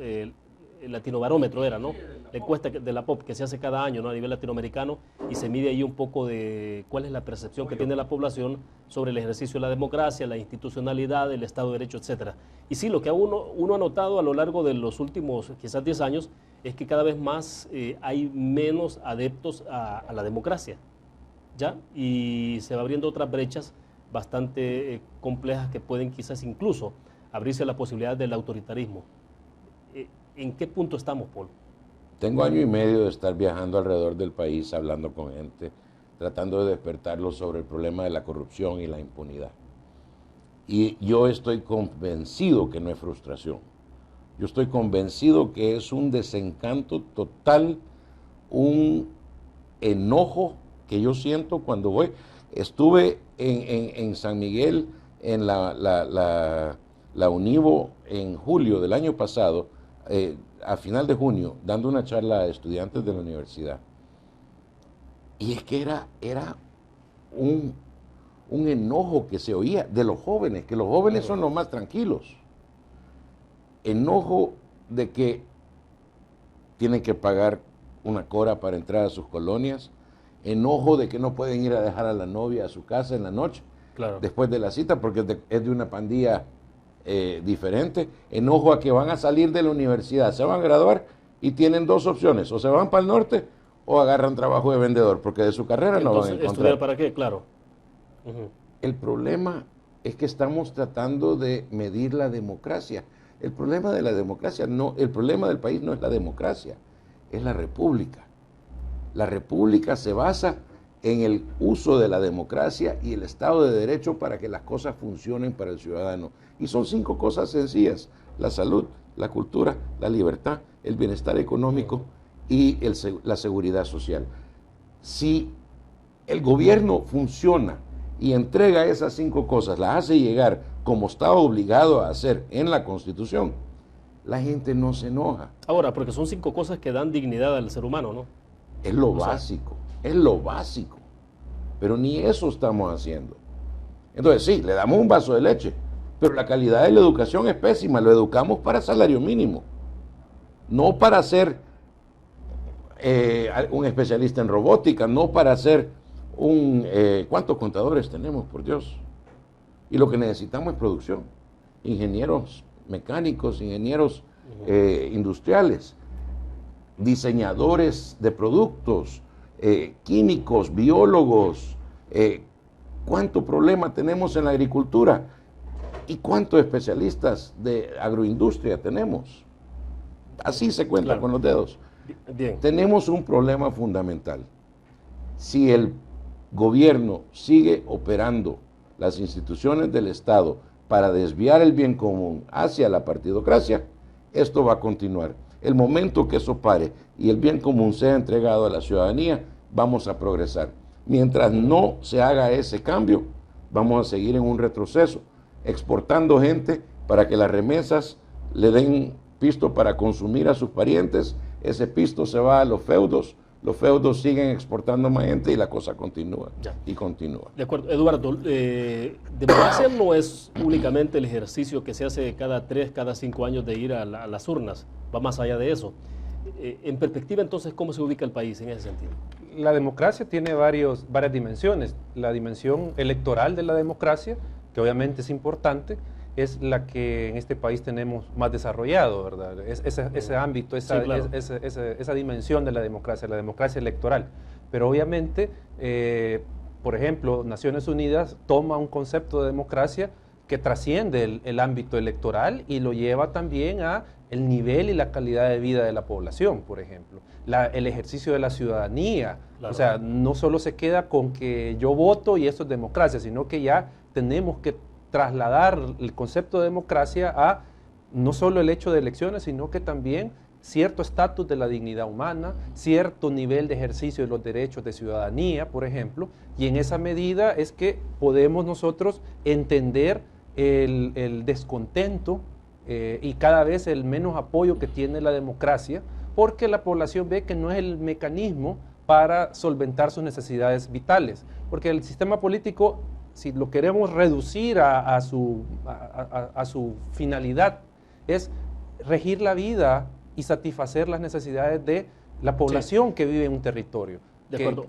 Latinobarómetro era, ¿no? La encuesta de la POP que se hace cada año, ¿no? A nivel latinoamericano, y se mide ahí un poco de cuál es la percepción que tiene la población sobre el ejercicio de la democracia, la institucionalidad, el Estado de Derecho, etcétera. Y sí, lo que uno ha notado a lo largo de los últimos quizás 10 años es que cada vez más hay menos adeptos a la democracia, ¿ya? Y se va abriendo otras brechas bastante complejas que pueden quizás incluso abrirse a la posibilidad del autoritarismo. ¿En qué punto estamos, Paul? Tengo año y medio de estar viajando alrededor del país, hablando con gente, tratando de despertarlos sobre el problema de la corrupción y la impunidad. Y yo estoy convencido que no es frustración. Yo estoy convencido que es un desencanto total, un enojo que yo siento cuando voy. Estuve en San Miguel, en la Univo, en julio del año pasado, a final de junio, dando una charla a estudiantes de la universidad. Y es que era un enojo que se oía de los jóvenes, que los jóvenes son los más tranquilos. Enojo de que tienen que pagar una cora para entrar a sus colonias, enojo de que no pueden ir a dejar a la novia a su casa en la noche, claro, después de la cita, porque es de una pandilla diferente, enojo a que van a salir de la universidad, se van a graduar y tienen dos opciones, o se van para el norte o agarran trabajo de vendedor, porque de su carrera no van a encontrar. ¿Estudiar para qué? Claro. El problema es que estamos tratando de medir la democracia. El problema de la democracia el problema del país no es la democracia, es la república. La república se basa en el uso de la democracia y el Estado de Derecho para que las cosas funcionen para el ciudadano. Y son 5 cosas sencillas: la salud, la cultura, la libertad, el bienestar económico y la seguridad social. Si el gobierno funciona y entrega esas 5 cosas, las hace llegar como está obligado a hacer en la Constitución, la gente no se enoja. Ahora, porque son 5 cosas que dan dignidad al ser humano, ¿no? Es lo básico, es lo básico. Pero ni eso estamos haciendo. Entonces sí, le damos un vaso de leche, pero la calidad de la educación es pésima. Lo educamos para salario mínimo, no para ser un especialista en robótica, no para ser ¿cuántos contadores tenemos, por Dios? Y lo que necesitamos es producción. Ingenieros mecánicos, ingenieros industriales, diseñadores de productos, químicos, biólogos. ¿Cuánto problema tenemos en la agricultura? ¿Y cuántos especialistas de agroindustria tenemos? Así se cuenta, claro, con los dedos. Bien. Tenemos un problema fundamental. Si el gobierno sigue operando las instituciones del Estado para desviar el bien común hacia la partidocracia, esto va a continuar. El momento que eso pare y el bien común sea entregado a la ciudadanía, vamos a progresar. Mientras no se haga ese cambio, vamos a seguir en un retroceso, exportando gente para que las remesas le den pisto para consumir a sus parientes. Ese pisto se va a los feudos siguen exportando más gente y la cosa continúa y continúa. De acuerdo. Eduardo, democracia no es únicamente el ejercicio que se hace cada 3, cada 5 años de ir a las urnas, va más allá de eso. En perspectiva, entonces, ¿cómo se ubica el país en ese sentido? La democracia tiene varias dimensiones. La dimensión electoral de la democracia, que obviamente es importante, es la que en este país tenemos más desarrollado, ¿verdad? Ese ámbito, esa dimensión de la democracia electoral. Pero obviamente, por ejemplo, Naciones Unidas toma un concepto de democracia que trasciende el ámbito electoral y lo lleva también a el nivel y la calidad de vida de la población, por ejemplo. El ejercicio de la ciudadanía. Claro. O sea, no solo se queda con que yo voto y eso es democracia, sino que ya tenemos que trasladar el concepto de democracia a no solo el hecho de elecciones, sino que también cierto estatus de la dignidad humana, cierto nivel de ejercicio de los derechos de ciudadanía, por ejemplo, y en esa medida es que podemos nosotros entender el descontento y cada vez el menos apoyo que tiene la democracia, porque la población ve que no es el mecanismo para solventar sus necesidades vitales. Porque el sistema político, si lo queremos reducir a su finalidad, es regir la vida y satisfacer las necesidades de la población que vive en un territorio. De acuerdo.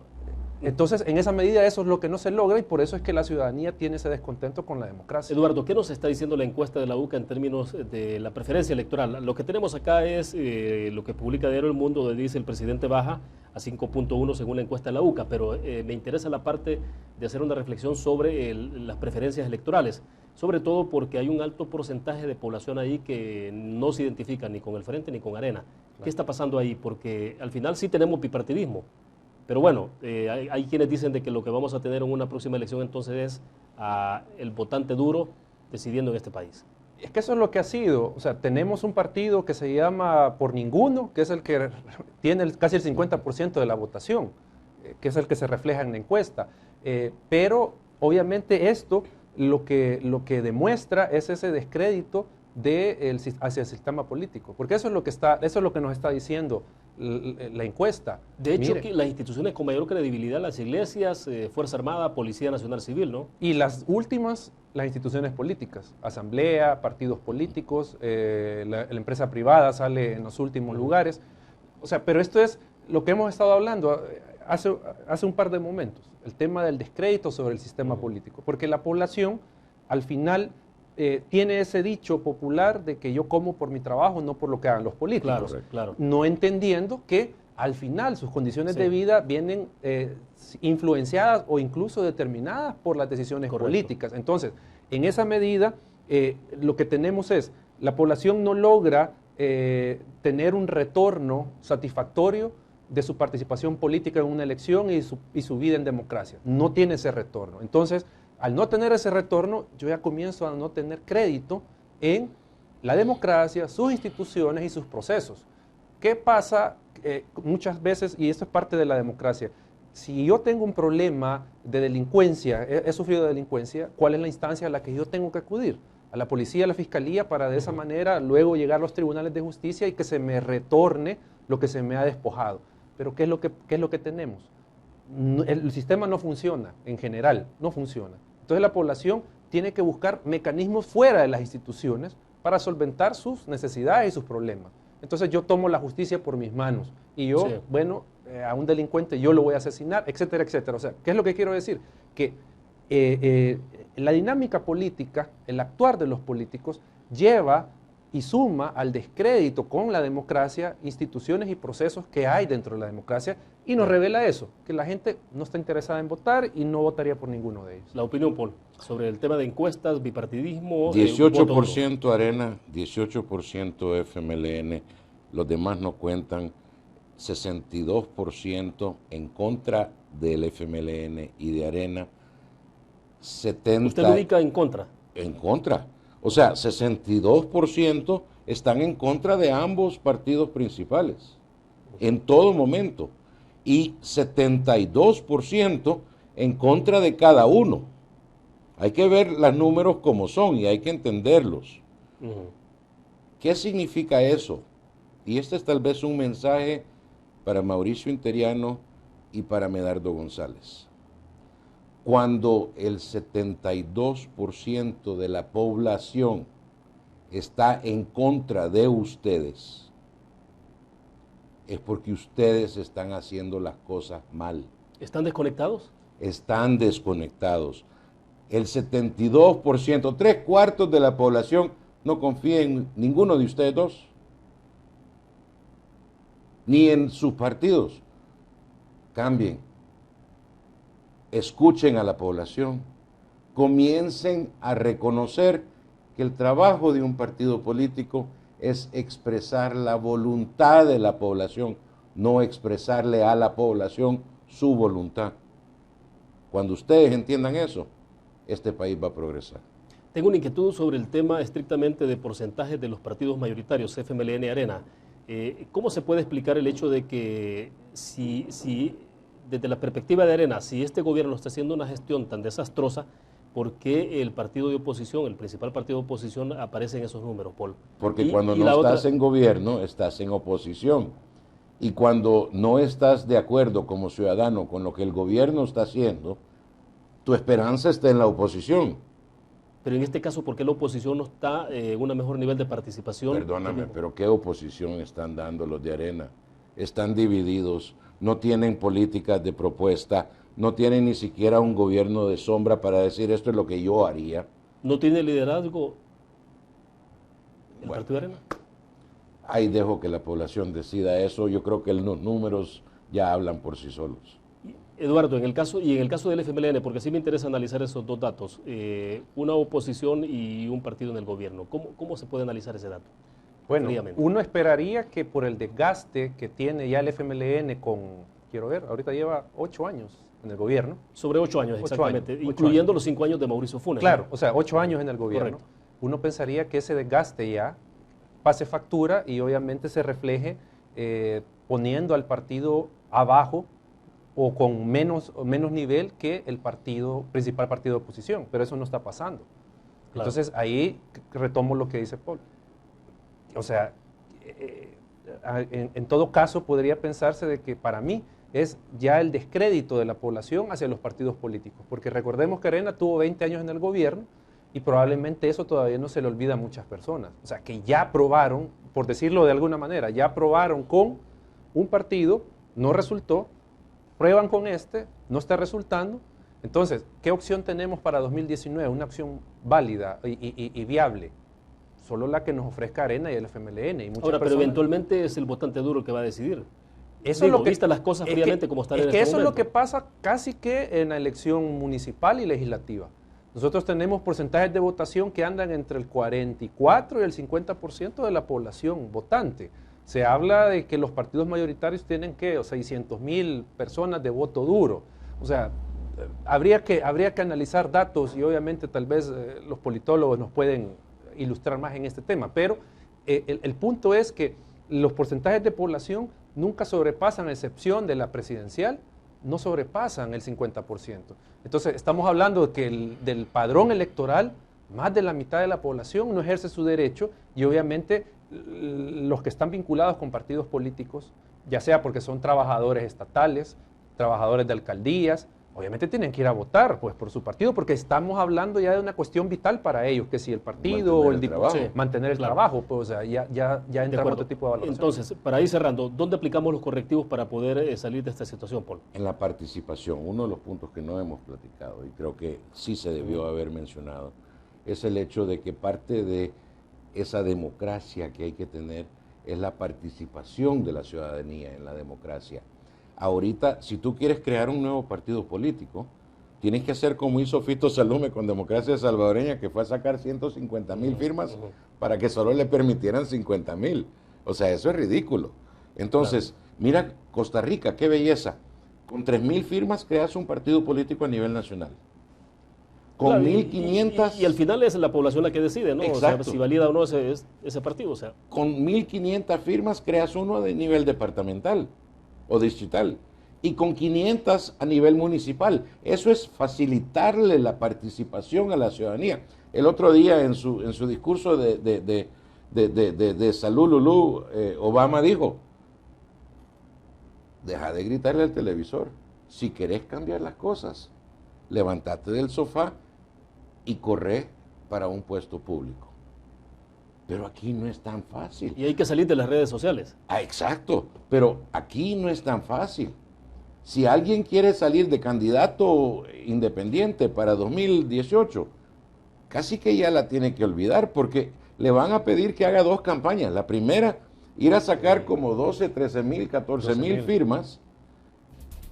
Entonces, en esa medida eso es lo que no se logra y por eso es que la ciudadanía tiene ese descontento con la democracia. Eduardo, ¿qué nos está diciendo la encuesta de la UCA en términos de la preferencia electoral? Lo que tenemos acá es lo que publica Diario El Mundo, donde dice el presidente baja a 5.1 según la encuesta de la UCA, pero me interesa la parte de hacer una reflexión sobre las preferencias electorales, sobre todo porque hay un alto porcentaje de población ahí que no se identifica ni con el Frente ni con Arena. Claro. ¿Qué está pasando ahí? Porque al final sí tenemos bipartidismo. Pero bueno, hay quienes dicen de que lo que vamos a tener en una próxima elección entonces es el votante duro decidiendo en este país. Es que eso es lo que ha sido. O sea, tenemos un partido que se llama Por Ninguno, que es el que tiene casi el 50% de la votación, que es el que se refleja en la encuesta. Pero obviamente esto lo que demuestra es ese descrédito hacia el sistema político, porque eso es lo que nos está diciendo la encuesta. De hecho, que las instituciones con mayor credibilidad, las iglesias, Fuerza Armada, Policía Nacional Civil, ¿no? Y las últimas, las instituciones políticas, asamblea, partidos políticos, la empresa privada sale en los últimos lugares. O sea, pero esto es lo que hemos estado hablando hace un par de momentos, el tema del descrédito sobre el sistema político, porque la población al final tiene ese dicho popular de que yo como por mi trabajo, no por lo que hagan los políticos. Claro, claro. No entendiendo que al final sus condiciones de vida vienen influenciadas o incluso determinadas por las decisiones políticas. Entonces, en esa medida, lo que tenemos es, la población no logra tener un retorno satisfactorio de su participación política en una elección y su vida en democracia. No tiene ese retorno. Entonces, al no tener ese retorno, yo ya comienzo a no tener crédito en la democracia, sus instituciones y sus procesos. ¿Qué pasa muchas veces, y esto es parte de la democracia? Si yo tengo un problema de delincuencia, he sufrido delincuencia, ¿cuál es la instancia a la que yo tengo que acudir? A la policía, a la fiscalía, para de esa manera luego llegar a los tribunales de justicia y que se me retorne lo que se me ha despojado. Pero ¿qué es lo que tenemos? El sistema no funciona, en general, no funciona. Entonces la población tiene que buscar mecanismos fuera de las instituciones para solventar sus necesidades y sus problemas. Entonces yo tomo la justicia por mis manos y yo, bueno, a un delincuente yo lo voy a asesinar, etcétera, etcétera. O sea, ¿qué es lo que quiero decir? Que la dinámica política, el actuar de los políticos, lleva y suma al descrédito con la democracia, instituciones y procesos que hay dentro de la democracia, y nos revela eso, que la gente no está interesada en votar y no votaría por ninguno de ellos. La opinión, Paul, sobre el tema de encuestas, bipartidismo... 18% Arena, 18% FMLN, los demás no cuentan, 62% en contra del FMLN y de Arena, 70%... ¿Usted lo ubica en contra? En contra. O sea, 62% están en contra de ambos partidos principales, en todo momento, y 72% en contra de cada uno. Hay que ver los números como son y hay que entenderlos. ¿Qué significa eso? Y este es tal vez un mensaje para Mauricio Interiano y para Medardo González. Cuando el 72% de la población está en contra de ustedes, es porque ustedes están haciendo las cosas mal. ¿Están desconectados? Están desconectados. El 72%, 3/4 de la población no confía en ninguno de ustedes dos, ni en sus partidos. Cambien. Escuchen a la población, comiencen a reconocer que el trabajo de un partido político es expresar la voluntad de la población, no expresarle a la población su voluntad. Cuando ustedes entiendan eso, este país va a progresar. Tengo una inquietud sobre el tema estrictamente de porcentajes de los partidos mayoritarios, FMLN y Arena. ¿Cómo se puede explicar el hecho de que si desde la perspectiva de Arena, si este gobierno está haciendo una gestión tan desastrosa, ¿por qué el partido de oposición, el principal partido de oposición, aparece en esos números, Paul? Porque cuando no estás en gobierno, estás en oposición. Y cuando no estás de acuerdo como ciudadano con lo que el gobierno está haciendo, tu esperanza está en la oposición. Pero en este caso, ¿por qué la oposición no está en un mejor nivel de participación? Perdóname, pero ¿qué oposición están dando los de Arena? Están divididos, no tienen políticas de propuesta, no tienen ni siquiera un gobierno de sombra para decir esto es lo que yo haría. ¿No tiene liderazgo el partido de Arena? Ahí dejo que la población decida eso. Yo creo que los números ya hablan por sí solos. Eduardo, en el caso del FMLN, porque sí me interesa analizar esos dos datos, una oposición y un partido en el gobierno, ¿cómo se puede analizar ese dato? Bueno, fríamente? uno esperaría que por el desgaste que tiene ya el FMLN quiero ver, ahorita lleva 8 años en el gobierno. Sobre 8 años, exactamente, 8 incluyendo años. los 5 años de Mauricio Funes. Claro, o sea, 8 años en el gobierno. Correcto. Uno pensaría que ese desgaste ya pase factura y obviamente se refleje poniendo al partido abajo o con menos nivel que el principal partido de oposición, pero eso no está pasando. Claro. Entonces ahí retomo lo que dice Paul. O sea, en todo caso podría pensarse de que para mí es ya el descrédito de la población hacia los partidos políticos, porque recordemos que Arena tuvo 20 años en el gobierno y probablemente eso todavía no se le olvida a muchas personas. O sea, que ya probaron, por decirlo de alguna manera, ya probaron con un partido, no resultó, prueban con este, no está resultando. Entonces, ¿qué opción tenemos para 2019? Una opción válida y viable. Solo la que nos ofrezca Arena y el FMLN. Y muchas Ahora, pero personas, eventualmente es el votante duro el que va a decidir. Eso es lo que, vista las cosas fríamente como están en este momento. Eso es lo que momento. pasa casi que en la elección municipal y legislativa. Nosotros tenemos porcentajes de votación que andan entre el 44 y el 50% de la población votante. Se habla de que los partidos mayoritarios tienen, ¿qué? 600,000 personas de voto duro. O sea, habría que analizar datos y obviamente tal vez los politólogos nos pueden ilustrar más en este tema, pero el punto es que los porcentajes de población nunca sobrepasan, a excepción de la presidencial, no sobrepasan el 50%. Entonces, estamos hablando de que del padrón electoral, más de la mitad de la población no ejerce su derecho y obviamente los que están vinculados con partidos políticos, ya sea porque son trabajadores estatales, trabajadores de alcaldías, obviamente tienen que ir a votar pues, por su partido, porque estamos hablando ya de una cuestión vital para ellos, que si el partido o el diputado, mantener el trabajo, pues o sea, ya entra en otro tipo de valoración. Entonces, para ir cerrando, ¿dónde aplicamos los correctivos para poder salir de esta situación, Paul? En la participación, uno de los puntos que no hemos platicado, y creo que sí se debió haber mencionado, es el hecho de que parte de esa democracia que hay que tener es la participación de la ciudadanía en la democracia. Ahorita, si tú quieres crear un nuevo partido político, tienes que hacer como hizo Fito Salume con Democracia Salvadoreña, que fue a sacar 150,000 firmas para que solo le permitieran 50,000. O sea, eso es ridículo. Entonces, mira Costa Rica, qué belleza. Con 3,000 firmas creas un partido político a nivel nacional. Con 1,500... Y al final es la población la que decide, ¿no? Exacto. O sea, si valida o no ese partido. O sea. Con 1,500 firmas creas uno de nivel departamental o distrital y con 500 a nivel municipal. Eso es facilitarle la participación a la ciudadanía. El otro día en su discurso de Salud Lulú, Obama dijo, deja de gritarle al televisor. Si querés cambiar las cosas, levántate del sofá y corre para un puesto público. Pero aquí no es tan fácil. Y hay que salir de las redes sociales. Ah, exacto, pero aquí no es tan fácil. Si alguien quiere salir de candidato independiente para 2018, casi que ya la tiene que olvidar porque le van a pedir que haga 2 campañas. La primera, ir a sacar como 12, 13,000, 14,000 firmas,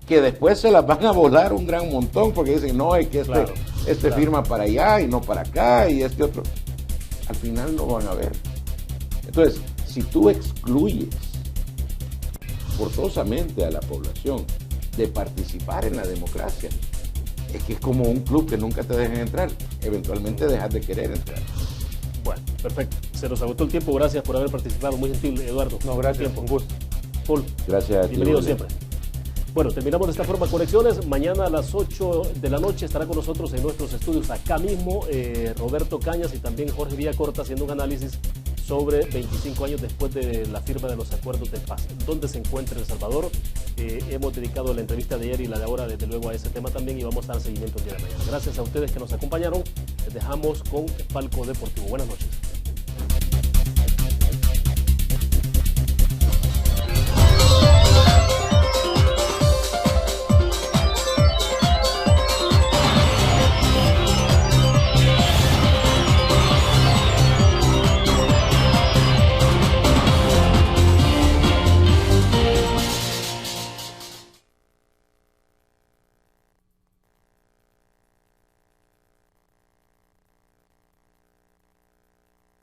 que después se las van a volar un gran montón porque dicen, no, es que este firma para allá y no para acá y este otro. Al final no van a ver. Entonces, si tú excluyes forzosamente a la población de participar en la democracia, es que es como un club que nunca te dejan entrar. Eventualmente dejas de querer entrar. Bueno, perfecto. Se nos agotó el tiempo. Gracias por haber participado. Muy gentil, Eduardo. No, gracias. Con gusto. Paul. Gracias a ti. Bienvenido siempre. Bueno, terminamos de esta forma Conexiones. Mañana a las 8 de la noche estará con nosotros en nuestros estudios acá mismo Roberto Cañas y también Jorge Villacorta haciendo un análisis sobre 25 años después de la firma de los acuerdos de paz. ¿Dónde se encuentra El Salvador? Hemos dedicado la entrevista de ayer y la de ahora desde luego a ese tema también y vamos a dar seguimiento el día de mañana. Gracias a ustedes que nos acompañaron. Les dejamos con Palco Deportivo. Buenas noches.